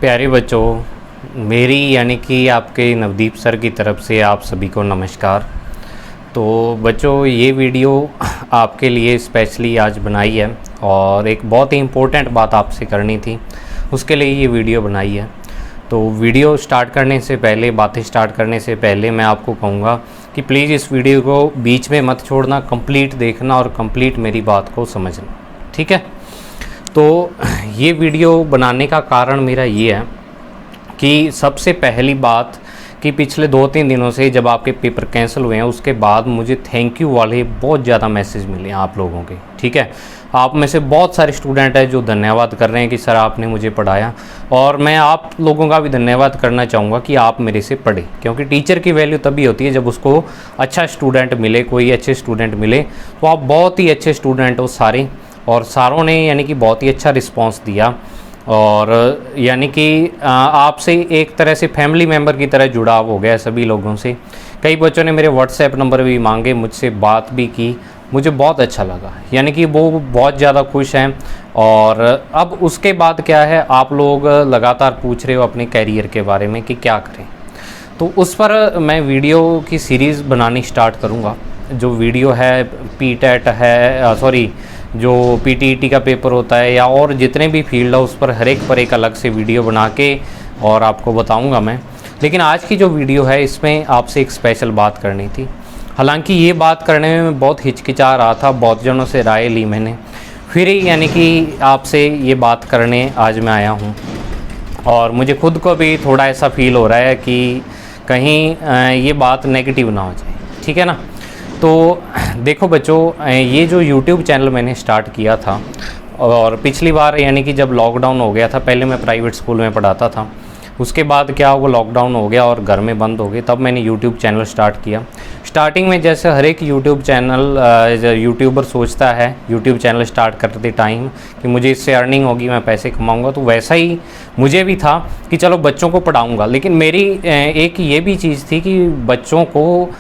प्यारे बच्चों, मेरी यानी कि आपके नवदीप सर की तरफ से आप सभी को नमस्कार। तो बच्चों, ये वीडियो आपके लिए स्पेशली आज बनाई है और एक बहुत ही इम्पोर्टेंट बात आपसे करनी थी, उसके लिए ये वीडियो बनाई है। तो वीडियो स्टार्ट करने से पहले, बातें स्टार्ट करने से पहले मैं आपको कहूँगा कि प्लीज़ इस वीडियो को बीच में मत छोड़ना, कंप्लीट देखना और कंप्लीट मेरी बात को समझना, ठीक है। तो ये वीडियो बनाने का कारण मेरा ये है कि सबसे पहली बात कि पिछले 2-3 दिनों से जब आपके पेपर कैंसिल हुए हैं उसके बाद मुझे थैंक यू वाले बहुत ज़्यादा मैसेज मिले हैं आप लोगों के, ठीक है। आप में से बहुत सारे स्टूडेंट हैं जो धन्यवाद कर रहे हैं कि सर आपने मुझे पढ़ाया, और मैं आप लोगों का भी धन्यवाद करना चाहूँगा कि आप मेरे से पढ़े, क्योंकि टीचर की वैल्यू तभी होती है जब उसको अच्छा स्टूडेंट मिले, कोई अच्छे स्टूडेंट मिले। तो आप बहुत ही अच्छे स्टूडेंट हो सारे, और सारों ने यानी कि बहुत ही अच्छा रिस्पांस दिया, और यानी कि आपसे एक तरह से फैमिली मेम्बर की तरह जुड़ाव हो गया सभी लोगों से। कई बच्चों ने मेरे व्हाट्सएप नंबर भी मांगे, मुझसे बात भी की, मुझे बहुत अच्छा लगा, यानी कि वो बहुत ज़्यादा खुश हैं। और अब उसके बाद क्या है, आप लोग लगातार पूछ रहे हो अपने कैरियर के बारे में कि क्या करें, तो उस पर मैं वीडियो की सीरीज़ बनानी स्टार्ट करूँगा। जो वीडियो है पीटेट है, सॉरी जो पीटीईटी का पेपर होता है या और जितने भी फील्ड है उस पर हर एक पर एक अलग से वीडियो बना के और आपको बताऊंगा मैं। लेकिन आज की जो वीडियो है इसमें आपसे एक स्पेशल बात करनी थी। हालांकि ये बात करने में मैं बहुत हिचकिचा रहा था, बहुत जनों से राय ली मैंने, फिर ही यानी कि आपसे ये बात करने आज मैं आया हूँ। और मुझे खुद को भी थोड़ा ऐसा फील हो रहा है कि कहीं ये बात नेगेटिव ना हो जाए, ठीक है ना। तो देखो बच्चों, ये जो YouTube चैनल मैंने स्टार्ट किया था, और पिछली बार यानी कि जब लॉकडाउन हो गया था, पहले मैं प्राइवेट स्कूल में पढ़ाता था, उसके बाद क्या हुआ, लॉकडाउन हो गया और घर में बंद हो गए, तब मैंने YouTube चैनल स्टार्ट किया। स्टार्टिंग में जैसे हर एक यूट्यूबर सोचता है यूट्यूब चैनल स्टार्ट करते टाइम कि मुझे इससे अर्निंग होगी, मैं पैसे कमाऊंगा, तो वैसा ही मुझे भी था कि चलो बच्चों को पढ़ाऊंगा। लेकिन मेरी एक ये भी चीज़ थी कि बच्चों को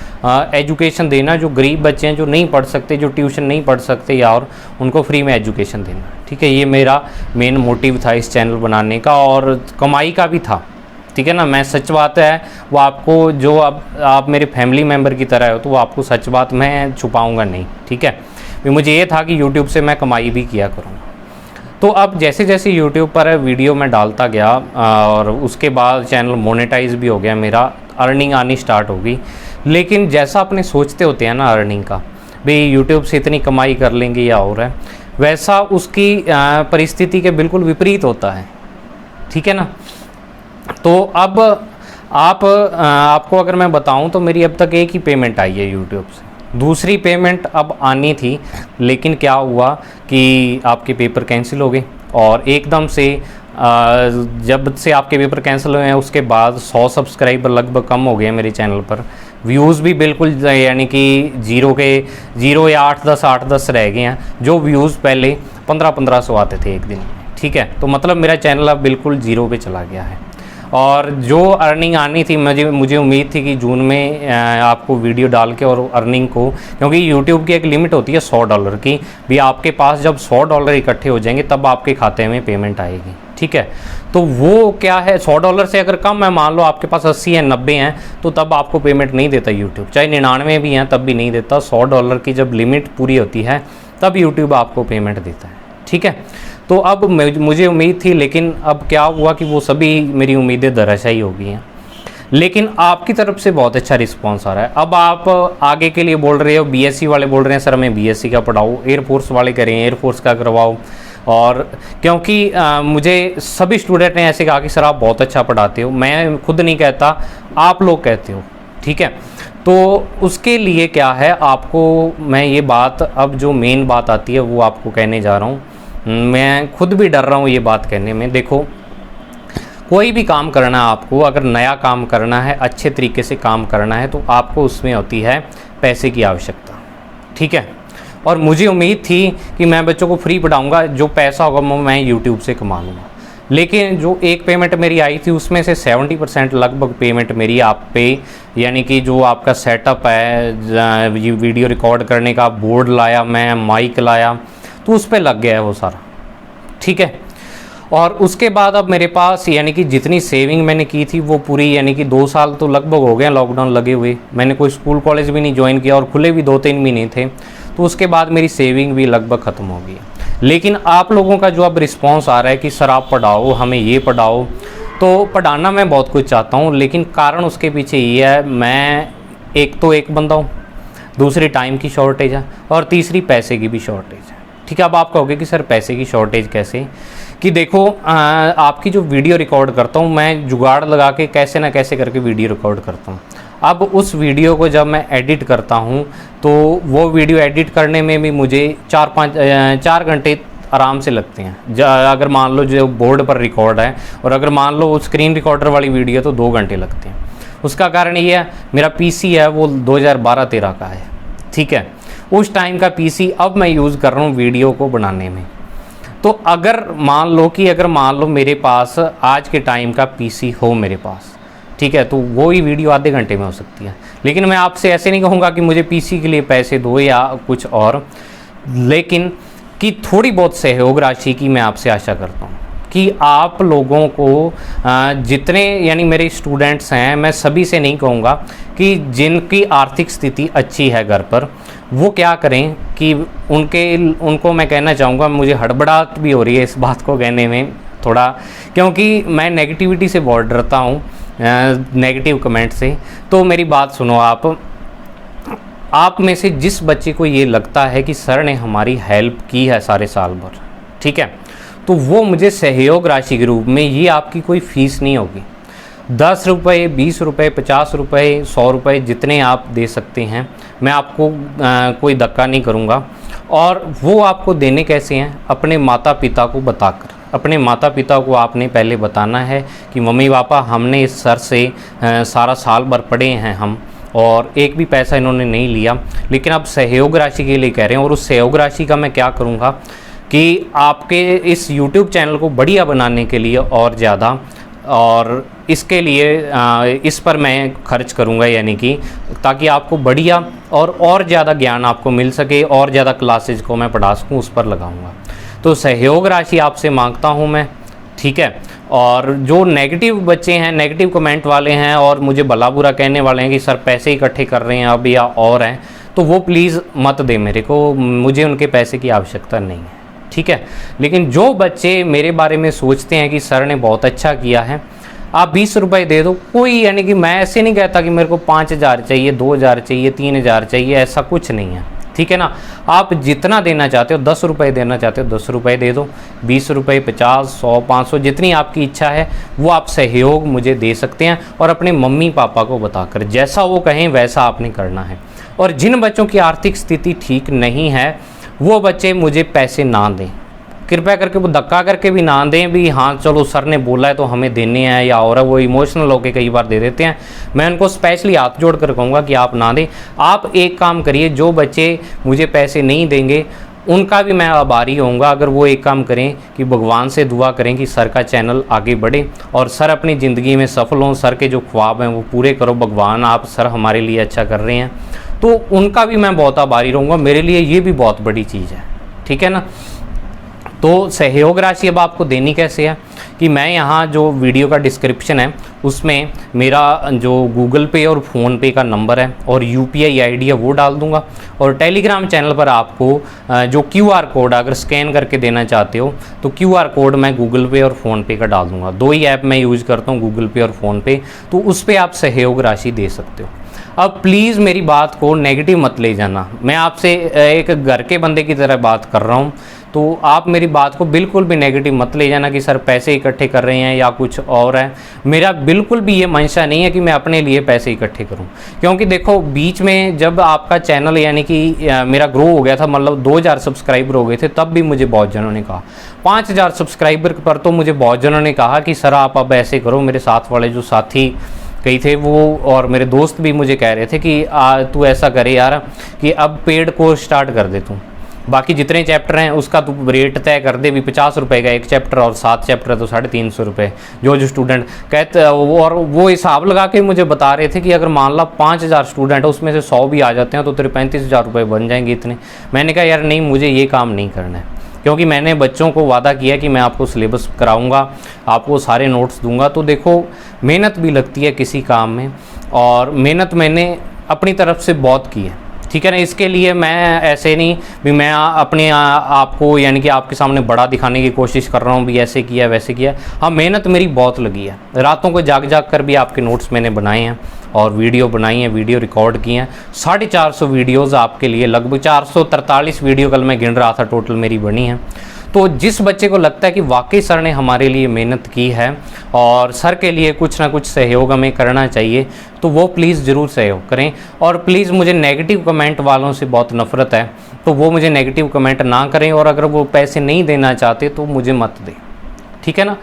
एजुकेशन देना, जो गरीब बच्चे हैं, जो नहीं पढ़ सकते, जो ट्यूशन नहीं पढ़ सकते, या और उनको फ्री में एजुकेशन देना, ठीक है। ये मेरा मेन मोटिव था इस चैनल बनाने का, और कमाई का भी था, ठीक है ना। मैं सच बात है वो आपको, जो अब आप मेरे फैमिली मेम्बर की तरह हो, तो वो आपको सच बात मैं छुपाऊंगा नहीं, ठीक है। मुझे ये था कि यूट्यूब से मैं कमाई भी किया करूँगा। तो अब जैसे जैसे यूट्यूब पर वीडियो मैं डालता गया और उसके बाद चैनल मोनेटाइज भी हो गया मेरा, अर्निंग आनी स्टार्ट हो गई। लेकिन जैसा अपने सोचते होते हैं ना अर्निंग का, भाई यूट्यूब से इतनी कमाई कर लेंगे या और है, वैसा उसकी परिस्थिति के बिल्कुल विपरीत होता है, ठीक है ना। तो अब आपको अगर मैं बताऊं तो मेरी अब तक एक ही पेमेंट आई है यूट्यूब से, दूसरी पेमेंट अब आनी थी। लेकिन क्या हुआ कि आपके पेपर कैंसिल हो गए, और एकदम से जब से आपके पेपर कैंसिल हुए हैं उसके बाद 100 सब्सक्राइबर लगभग कम हो गए मेरे चैनल पर। व्यूज़ भी बिल्कुल यानी कि जीरो या 8-10 रह गए हैं। जो व्यूज़ पहले 1500 आते थे एक दिन में, ठीक है। तो मतलब मेरा चैनल अब बिल्कुल ज़ीरो पे चला गया है। और जो अर्निंग आनी थी, मुझे उम्मीद थी कि जून में आपको वीडियो डाल के और अर्निंग को, क्योंकि YouTube की एक लिमिट होती है $100 की, भी आपके पास जब $100 इकट्ठे हो जाएंगे तब आपके खाते में पेमेंट आएगी, ठीक है। तो वो क्या है, $100 से अगर कम है, मान लो आपके पास 80 है, 90 हैं, तो तब आपको पेमेंट नहीं देता YouTube। चाहे 99 भी हैं तब भी नहीं देता। $100 की जब लिमिट पूरी होती है तब YouTube आपको पेमेंट देता है, ठीक है। तो अब मुझे उम्मीद थी, लेकिन अब क्या हुआ कि वो सभी मेरी उम्मीदें धराशायी हो गई हैं। लेकिन आपकी तरफ से बहुत अच्छा रिस्पांस आ रहा है। अब आप आगे के लिए बोल रहे हो, BSc वाले बोल रहे हैं सर हमें BSc का पढ़ाओ, एयरफोर्स वाले कह रहे हैं एयरफोर्स का करवाओ। और क्योंकि मुझे सभी स्टूडेंट ने ऐसे कहा कि सर आप बहुत अच्छा पढ़ाते हो, मैं खुद नहीं कहता, आप लोग कहते हो, ठीक है। तो उसके लिए क्या है, आपको मैं ये बात, अब जो मेन बात आती है वो आपको कहने जा रहा हूँ। मैं खुद भी डर रहा हूँ ये बात कहने में। देखो, कोई भी काम करना है आपको, अगर नया काम करना है, अच्छे तरीके से काम करना है, तो आपको उसमें होती है पैसे की आवश्यकता, ठीक है। और मुझे उम्मीद थी कि मैं बच्चों को फ्री पढ़ाऊँगा, जो पैसा होगा मैं यूट्यूब से कमा लूँगा। लेकिन जो एक पेमेंट मेरी आई थी उसमें से 70% लगभग पेमेंट मेरी आप पे, यानी कि जो आपका सेटअप है, वीडियो रिकॉर्ड करने का बोर्ड लाया मैं, माइक लाया, तो उस पर लग गया है वो सारा, ठीक है। और उसके बाद अब मेरे पास यानी कि जितनी सेविंग मैंने की थी वो पूरी, यानी कि 2 साल तो लगभग हो गए लॉकडाउन लगे हुए, मैंने कोई स्कूल कॉलेज भी नहीं ज्वाइन किया और खुले भी 2-3 महीने थे, तो उसके बाद मेरी सेविंग भी लगभग ख़त्म हो गई। लेकिन आप लोगों का जो अब रिस्पॉन्स आ रहा है कि सर आप पढ़ाओ, हमें ये पढ़ाओ, तो पढ़ाना मैं बहुत कुछ चाहता हूँ, लेकिन कारण उसके पीछे ये है, मैं एक बंदा हूँ, दूसरी टाइम की शॉर्टेज है और तीसरी पैसे की भी शॉर्टेज है। ठीक है, अब आप कहोगे कि सर पैसे की शॉर्टेज कैसे, कि देखो आपकी जो वीडियो रिकॉर्ड करता हूँ मैं जुगाड़ लगा के कैसे ना कैसे करके वीडियो रिकॉर्ड करता हूँ। अब उस वीडियो को जब मैं एडिट करता हूँ तो वो वीडियो एडिट करने में भी मुझे 4 घंटे आराम से लगते हैं। अगर मान लो जो बोर्ड पर रिकॉर्ड है और अगर मान लो स्क्रीन रिकॉर्डर वाली वीडियो तो 2 घंटे लगते हैं। उसका कारण ये है, मेरा पीसी है वो 2012-13 का है। ठीक है, उस टाइम का पीसी अब मैं यूज़ कर रहा हूँ वीडियो को बनाने में। तो अगर मान लो मेरे पास आज के टाइम का पीसी हो मेरे पास, ठीक है, तो वो ही वीडियो आधे घंटे में हो सकती है। लेकिन मैं आपसे ऐसे नहीं कहूँगा कि मुझे पीसी के लिए पैसे दो या कुछ और, लेकिन कि थोड़ी बहुत सहयोग राशि की मैं आपसे आशा करता हूँ कि आप लोगों को जितने यानी मेरे स्टूडेंट्स हैं, मैं सभी से नहीं कहूँगा कि जिनकी आर्थिक स्थिति अच्छी है घर पर, वो क्या करें कि उनको मैं कहना चाहूँगा, मुझे हड़बड़ाहट भी हो रही है इस बात को कहने में थोड़ा, क्योंकि मैं नेगेटिविटी से बहुत डरता हूँ, नेगेटिव कमेंट से। तो मेरी बात सुनो, आप में से जिस बच्चे को ये लगता है कि सर ने हमारी हेल्प की है सारे साल भर, ठीक है, तो वो मुझे सहयोग राशि के रूप में, ये आपकी कोई फ़ीस नहीं होगी, 10 रुपये, 20 रुपये, 50 रुपये, 100 रुपये, जितने आप दे सकते हैं, मैं आपको कोई धक्का नहीं करूँगा। और वो आपको देने कैसे हैं, अपने माता पिता को बताकर। अपने माता पिता को आपने पहले बताना है कि मम्मी पापा हमने इस सर से सारा साल भर पढ़े हैं हम, और एक भी पैसा इन्होंने नहीं लिया, लेकिन आप सहयोग राशि के लिए कह रहे हैं। और उस सहयोग राशि का मैं क्या करूँगा कि आपके इस YouTube चैनल को बढ़िया बनाने के लिए और ज़्यादा, और इसके लिए इस पर मैं खर्च करूँगा, यानी कि ताकि आपको बढ़िया और ज़्यादा ज्ञान आपको मिल सके, और ज़्यादा क्लासेज को मैं पढ़ा सकूँ, उस पर लगाऊँगा। तो सहयोग राशि आपसे मांगता हूँ मैं, ठीक है। और जो नेगेटिव बच्चे हैं, नेगेटिव कमेंट वाले हैं और मुझे भला बुरा कहने वाले हैं कि सर पैसे इकट्ठे कर रहे हैं अब या और हैं, तो वो प्लीज़ मत दे मेरे को, मुझे उनके पैसे की आवश्यकता नहीं है, ठीक है। लेकिन जो बच्चे मेरे बारे में सोचते हैं कि सर ने बहुत अच्छा किया है, आप 20 रुपये दे दो, कोई, यानी कि मैं ऐसे नहीं कहता कि मेरे को 5000 चाहिए, 2000 चाहिए, 3000 चाहिए, ऐसा कुछ नहीं है, ठीक है ना। आप जितना देना चाहते हो, 10 रुपये देना चाहते हो 10 रुपये दे दो, 20 रुपये, 50, 100, 500, जितनी आपकी इच्छा है वो आप सहयोग मुझे दे सकते हैं। और अपने मम्मी पापा को बताकर जैसा वो कहें वैसा आपने करना है। और जिन बच्चों की आर्थिक स्थिति ठीक नहीं है वो बच्चे मुझे पैसे ना दें, कृपया करके, वो धक्का करके भी ना दें भी हाँ चलो सर ने बोला है तो हमें देने हैं या और है, वो इमोशनल होकर कई बार दे देते हैं। मैं उनको स्पेशली हाथ जोड़ कर कहूँगा कि आप ना दें। आप एक काम करिए, जो बच्चे मुझे पैसे नहीं देंगे उनका भी मैं आभारी होऊंगा अगर वो एक काम करें कि भगवान से दुआ करें कि सर का चैनल आगे बढ़े और सर अपनी ज़िंदगी में सफल हों, सर के जो ख्वाब हैं वो पूरे करो। भगवान आप सर हमारे लिए अच्छा कर रहे हैं, तो उनका भी मैं बहुत आभारी रहूँगा। मेरे लिए ये भी बहुत बड़ी चीज़ है, ठीक है ना। तो सहयोग राशि अब आपको देनी कैसे है कि मैं यहाँ जो वीडियो का डिस्क्रिप्शन है उसमें मेरा जो गूगल पे और फ़ोनपे का नंबर है और UPI ID है वो डाल दूँगा। और टेलीग्राम चैनल पर आपको जो QR कोड अगर स्कैन करके देना चाहते हो तो QR कोड मैं गूगल पे और फ़ोनपे का डाल दूँगा। 2 ही ऐप मैं यूज़ करता हूँ, गूगल पे और फ़ोनपे, तो उस पर आप सहयोग राशि दे सकते हो। अब प्लीज़ मेरी बात को नेगेटिव मत ले जाना, मैं आपसे एक घर के बंदे की तरह बात कर रहा हूँ, तो आप मेरी बात को बिल्कुल भी नेगेटिव मत ले जाना कि सर पैसे इकट्ठे कर रहे हैं या कुछ और है। मेरा बिल्कुल भी ये मंशा नहीं है कि मैं अपने लिए पैसे इकट्ठे करूं, क्योंकि देखो बीच में जब आपका चैनल यानी कि मेरा ग्रो हो गया था, मतलब 2000 सब्सक्राइबर हो गए थे, तब भी मुझे बहुत जनों ने कहा, 5000 सब्सक्राइबर पर तो मुझे बहुत जनों ने कहा कि सर आप अब ऐसे करो। मेरे साथ वाले जो साथी कई थे वो और मेरे दोस्त भी मुझे कह रहे थे कि तू ऐसा करे यार कि अब पेड कोर्स स्टार्ट कर दे, तू बाकी जितने चैप्टर हैं उसका तू रेट तय कर दे भी 50 रुपये का एक चैप्टर और 7 चैप्टर तो 350 रुपये जो स्टूडेंट कहते। और वो हिसाब लगा के मुझे बता रहे थे कि अगर मान ला 5000 स्टूडेंट है उसमें से 100 भी आ जाते हैं तो तेरे 35,000 रुपये बन जाएंगे इतने। मैंने कहा यार नहीं, मुझे ये काम नहीं करना है। क्योंकि मैंने बच्चों को वादा किया कि मैं आपको सिलेबस कराऊंगा, आपको सारे नोट्स दूंगा। तो देखो मेहनत भी लगती है किसी काम में, और मेहनत मैंने अपनी तरफ से बहुत की है, ठीक है ना। इसके लिए मैं ऐसे नहीं भी मैं अपने आपको यानी कि आपके सामने बड़ा दिखाने की कोशिश कर रहा हूँ भी ऐसे किया वैसे किया। हाँ, मेहनत मेरी बहुत लगी है, रातों को जाग जाग कर भी आपके नोट्स मैंने बनाए हैं और वीडियो बनाई है, वीडियो रिकॉर्ड किए हैं। 450 वीडियोज़ आपके लिए, लगभग 443 वीडियो कल मैं गिन रहा था टोटल मेरी बनी है। तो जिस बच्चे को लगता है कि वाकई सर ने हमारे लिए मेहनत की है और सर के लिए कुछ ना कुछ सहयोग हमें करना चाहिए, तो वो प्लीज़ ज़रूर सहयोग करें। और प्लीज़, मुझे नेगेटिव कमेंट वालों से बहुत नफ़रत है, तो वो मुझे नेगेटिव कमेंट ना करें, और अगर वो पैसे नहीं देना चाहते तो मुझे मत दें, ठीक है ना।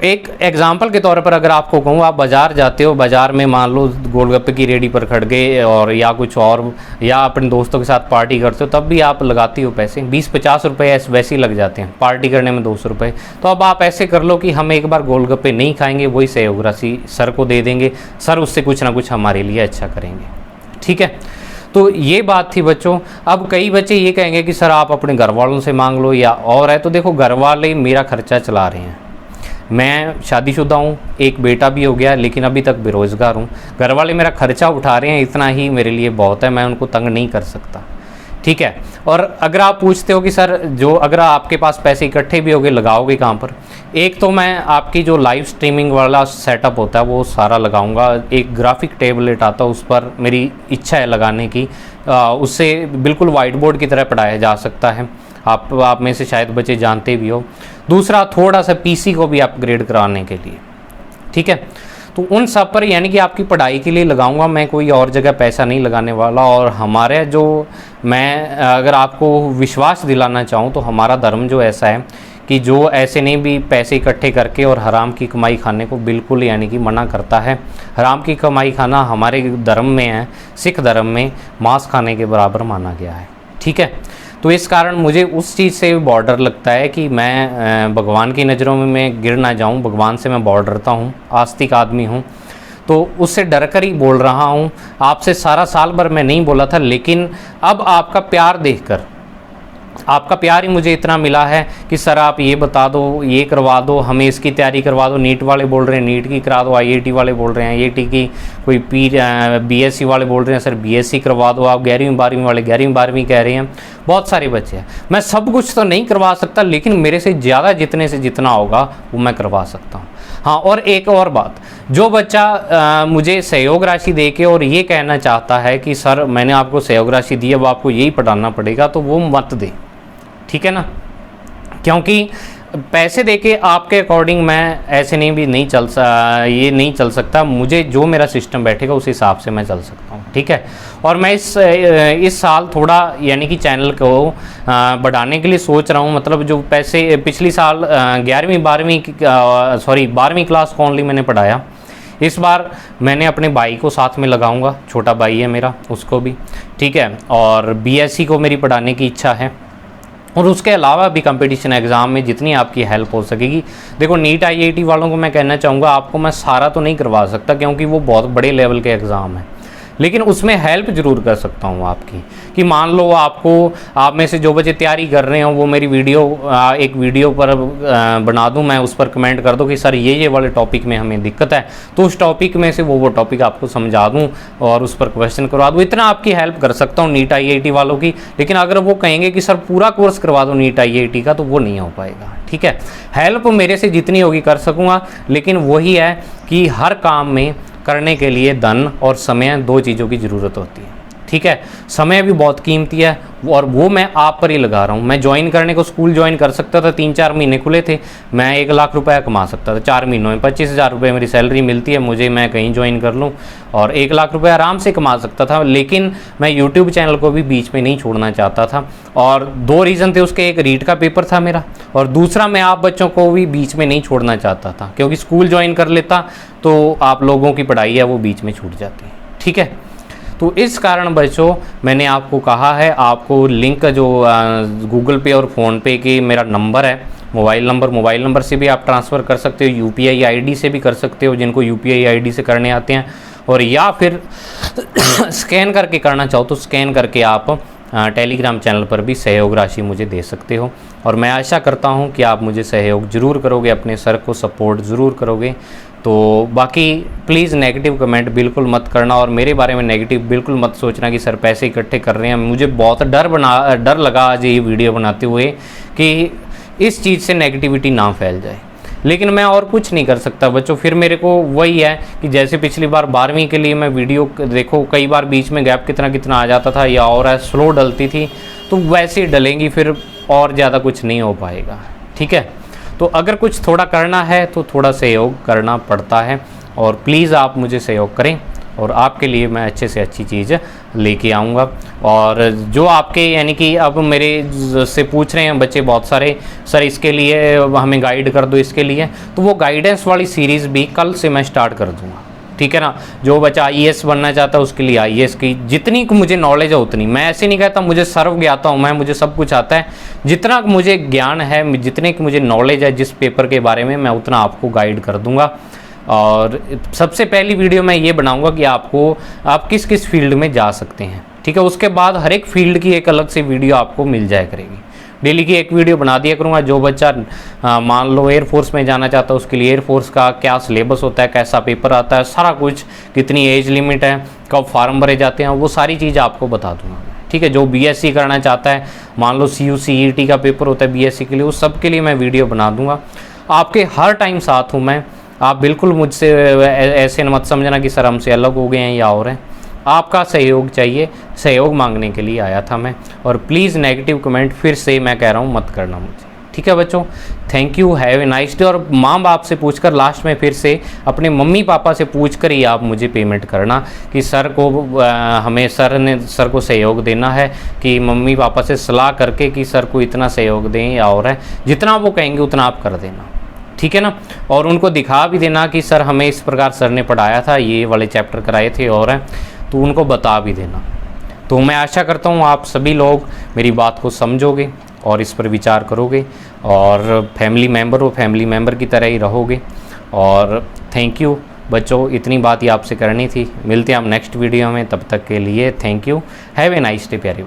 एक एग्जाम्पल के तौर पर अगर आपको कहूँ, आप बाज़ार जाते हो, बाज़ार में मान लो गोलगप्पे की रेडी पर खड़ गए और या कुछ और, या अपने दोस्तों के साथ पार्टी करते हो, तब भी आप लगाती हो पैसे 20-50 रुपये वैसे ही लग जाते हैं, पार्टी करने में 200 रुपये। तो अब आप ऐसे कर लो कि हम एक बार गोलगप्पे नहीं खाएंगे, वही सहयोग राशि सर को दे देंगे, सर उससे कुछ ना कुछ हमारे लिए अच्छा करेंगे, ठीक है। तो ये बात थी बच्चों। अब कई बच्चे ये कहेंगे कि सर आप अपने घर वालों से मांग लो या और है, तो देखो घर वाले मेरा खर्चा चला रहे हैं, मैं शादीशुदा हूँ, एक बेटा भी हो गया, लेकिन अभी तक बेरोज़गार हूँ। घर वाले मेरा खर्चा उठा रहे हैं, इतना ही मेरे लिए बहुत है, मैं उनको तंग नहीं कर सकता, ठीक है। और अगर आप पूछते हो कि सर जो अगर आपके पास पैसे इकट्ठे भी होंगे, लगाओगे कहाँ पर, एक तो मैं आपकी जो लाइव स्ट्रीमिंग वाला सेटअप होता है वो सारा लगाऊंगा। एक ग्राफिक टेबलेट आता है, उस पर मेरी इच्छा है लगाने की, उससे बिल्कुल वाइट बोर्ड की तरह पढ़ाया जा सकता है। आप में से शायद बच्चे जानते भी हो। दूसरा, थोड़ा सा पीसी को भी अपग्रेड कराने के लिए, ठीक है। तो उन सब पर यानी कि आपकी पढ़ाई के लिए लगाऊंगा, मैं कोई और जगह पैसा नहीं लगाने वाला। और हमारे जो, मैं अगर आपको विश्वास दिलाना चाहूँ तो हमारा धर्म जो ऐसा है कि जो ऐसे नहीं भी पैसे इकट्ठे करके और हराम की कमाई खाने को बिल्कुल यानी कि मना करता है। हराम की कमाई खाना हमारे धर्म में है, सिख धर्म में मांस खाने के बराबर माना गया है, ठीक है। तो इस कारण मुझे उस चीज़ से बॉर्डर लगता है कि मैं भगवान की नज़रों में मैं गिर ना जाऊं, भगवान से मैं बहुत डरता हूं, आस्तिक आदमी हूं, तो उससे डर कर ही बोल रहा हूं। आपसे सारा साल भर मैं नहीं बोला था, लेकिन अब आपका प्यार देखकर, आपका प्यार ही मुझे इतना मिला है कि सर आप ये बता दो, ये करवा दो, हमें इसकी तैयारी करवा दो। नीट वाले बोल रहे हैं नीट की करा दो, आईआईटी वाले बोल रहे हैं आईआईटी की, कोई बीएससी वाले बोल रहे हैं सर बीएससी करवा दो, आप 11वीं 12वीं वाले 11वीं 12वीं कह रहे हैं। बहुत सारे बच्चे हैं, मैं सब कुछ तो नहीं करवा सकता, लेकिन मेरे से ज़्यादा जितने से जितना होगा वो मैं करवा सकता हूँ। हाँ, और एक और बात, जो बच्चा मुझे सहयोग राशि दे के और ये कहना चाहता है कि सर मैंने आपको सहयोग राशि दी, अब आपको यही पढ़ाना पड़ेगा, तो वो मत दे, ठीक है ना। क्योंकि पैसे देके आपके अकॉर्डिंग मैं ऐसे नहीं भी नहीं ये नहीं चल सकता, मुझे जो मेरा सिस्टम बैठेगा उस हिसाब से मैं चल सकता हूँ, ठीक है। और मैं इस साल थोड़ा यानी कि चैनल को बढ़ाने के लिए सोच रहा हूँ। मतलब जो पैसे पिछली साल 11वीं 12वीं क्लास को ओनली मैंने पढ़ाया, इस बार मैंने अपने भाई को साथ में लगाऊंगा, छोटा भाई है मेरा, उसको भी, ठीक है। और बीएससी को मेरी पढ़ाने की इच्छा है, और उसके अलावा भी कंपटीशन एग्ज़ाम में जितनी आपकी हेल्प हो सकेगी। देखो नीट आईआईटी वालों को मैं कहना चाहूँगा, आपको मैं सारा तो नहीं करवा सकता क्योंकि वो बहुत बड़े लेवल के एग्ज़ाम हैं, लेकिन उसमें हेल्प ज़रूर कर सकता हूँ आपकी। कि मान लो आप में से जो बच्चे तैयारी कर रहे हो वो मेरी वीडियो एक वीडियो पर बना दूँ, मैं उस पर कमेंट कर दूँ कि सर ये वाले टॉपिक में हमें दिक्कत है, तो उस टॉपिक में से वो टॉपिक आपको समझा दूँ और उस पर क्वेश्चन करवा दूँ। इतना आपकी हेल्प कर सकता हूँ नीट आईआईटी वालों की। लेकिन अगर वो कहेंगे कि सर पूरा कोर्स करवा दो नीट आईआईटी का, तो वो नहीं हो पाएगा, ठीक है। हेल्प मेरे से जितनी होगी कर सकूँगा, लेकिन वही है कि हर काम में करने के लिए धन और समय, दो चीज़ों की ज़रूरत होती है, ठीक है। समय भी बहुत कीमती है और वो मैं आप पर ही लगा रहा हूँ। मैं ज्वाइन करने को स्कूल ज्वाइन कर सकता था, 3-4 महीने खुले थे, मैं 1 लाख रुपया कमा सकता था 4 महीनों में। 25,000 रुपये मेरी सैलरी मिलती है मुझे, मैं कहीं ज्वाइन कर लूँ और 1 लाख रुपये आराम से कमा सकता था। लेकिन मैं यूट्यूब चैनल को भी बीच में नहीं छोड़ना चाहता था, और 2 रीज़न थे उसके। एक रीट का पेपर था मेरा, और दूसरा मैं आप बच्चों को भी बीच में नहीं छोड़ना चाहता था, क्योंकि स्कूल ज्वाइन कर लेता तो आप लोगों की पढ़ाई है वो बीच में छूट जाती है, ठीक है। तो इस कारण बच्चों मैंने आपको कहा है, आपको लिंक जो गूगल पे और फ़ोनपे की मेरा नंबर है, मोबाइल नंबर से भी आप ट्रांसफ़र कर सकते हो, यूपीआई आईडी से भी कर सकते हो जिनको यूपीआई आईडी से करने आते हैं, और या फिर स्कैन करके करना चाहो तो स्कैन करके आप टेलीग्राम चैनल पर भी सहयोग राशि मुझे दे सकते हो। और मैं आशा करता हूँ कि आप मुझे सहयोग ज़रूर करोगे, अपने सर को सपोर्ट ज़रूर करोगे। तो बाकी प्लीज़ नेगेटिव कमेंट बिल्कुल मत करना, और मेरे बारे में नेगेटिव बिल्कुल मत सोचना कि सर पैसे इकट्ठे कर रहे हैं। मुझे बहुत डर लगा आज ये वीडियो बनाते हुए कि इस चीज़ से नेगेटिविटी ना फैल जाए, लेकिन मैं और कुछ नहीं कर सकता बच्चों। फिर मेरे को वही है कि जैसे पिछली बार 12वीं के लिए मैं वीडियो देखो कई बार बीच में गैप कितना आ जाता था, या और स्लो डलती थी, तो वैसे ही डलेंगी फिर, और ज़्यादा कुछ नहीं हो पाएगा। ठीक है, तो अगर कुछ थोड़ा करना है तो थोड़ा सहयोग करना पड़ता है, और प्लीज़ आप मुझे सहयोग करें, और आपके लिए मैं अच्छे से अच्छी चीज़ लेके आऊँगा। और जो आपके यानी कि अब मेरे से पूछ रहे हैं बच्चे बहुत सारे, सर इसके लिए हमें गाइड कर दो इसके लिए, तो वो गाइडेंस वाली सीरीज़ भी कल से मैं स्टार्ट कर दूँगा। ठीक है ना, जो बच्चा IAS बनना चाहता है उसके लिए IAS की जितनी मुझे नॉलेज है उतनी, मैं ऐसे नहीं कहता मुझे सर्व ज्ञाता हूँ मैं, मुझे सब कुछ आता है, जितना मुझे ज्ञान है, जितने की मुझे नॉलेज है जिस पेपर के बारे में, मैं उतना आपको गाइड कर दूँगा। और सबसे पहली वीडियो मैं ये बनाऊंगा कि आप किस किस फील्ड में जा सकते हैं। ठीक है, उसके बाद हर एक फील्ड की एक अलग से वीडियो आपको मिल जाया करेगी। डेली की एक वीडियो बना दिया करूँगा। जो बच्चा मान लो एयरफोर्स में जाना चाहता है उसके लिए एयरफोर्स का क्या सिलेबस होता है, कैसा पेपर आता है, सारा कुछ, कितनी एज लिमिट है, कब फार्म भरे जाते हैं, वो सारी चीज़ आपको बता दूँगा। ठीक है, जो BSc करना चाहता है, मान लो CU CET का पेपर होता है BSc के लिए, उस सब के लिए मैं वीडियो बना दूँगा। आपके हर टाइम साथ हूँ मैं। आप बिल्कुल मुझसे ऐसे मत समझना कि सर हमसे अलग हो गए हैं या और हैं। आपका सहयोग चाहिए, सहयोग मांगने के लिए आया था मैं। और प्लीज़ नेगेटिव कमेंट फिर से मैं कह रहा हूँ मत करना मुझे। ठीक है बच्चों, thank you, have a nice day. और माँ बाप से पूछकर लास्ट में फिर से अपने मम्मी पापा से पूछकर ही आप मुझे पेमेंट करना कि सर को हमें सर को सहयोग देना है, कि मम्मी पापा से सलाह करके कि सर को इतना सहयोग दें या और है, जितना वो कहेंगे उतना आप कर देना। ठीक है ना, और उनको दिखा भी देना कि सर हमें इस प्रकार सर ने पढ़ाया था, ये वाले चैप्टर कराए थे और हैं, तो उनको बता भी देना। तो मैं आशा करता हूँ आप सभी लोग मेरी बात को समझोगे और इस पर विचार करोगे, और फैमिली मेंबर की तरह ही रहोगे। और थैंक यू बच्चों, इतनी बात ही आपसे करनी थी। मिलते हैं हम नेक्स्ट वीडियो में, तब तक के लिए thank you, have a nice day प्यारे।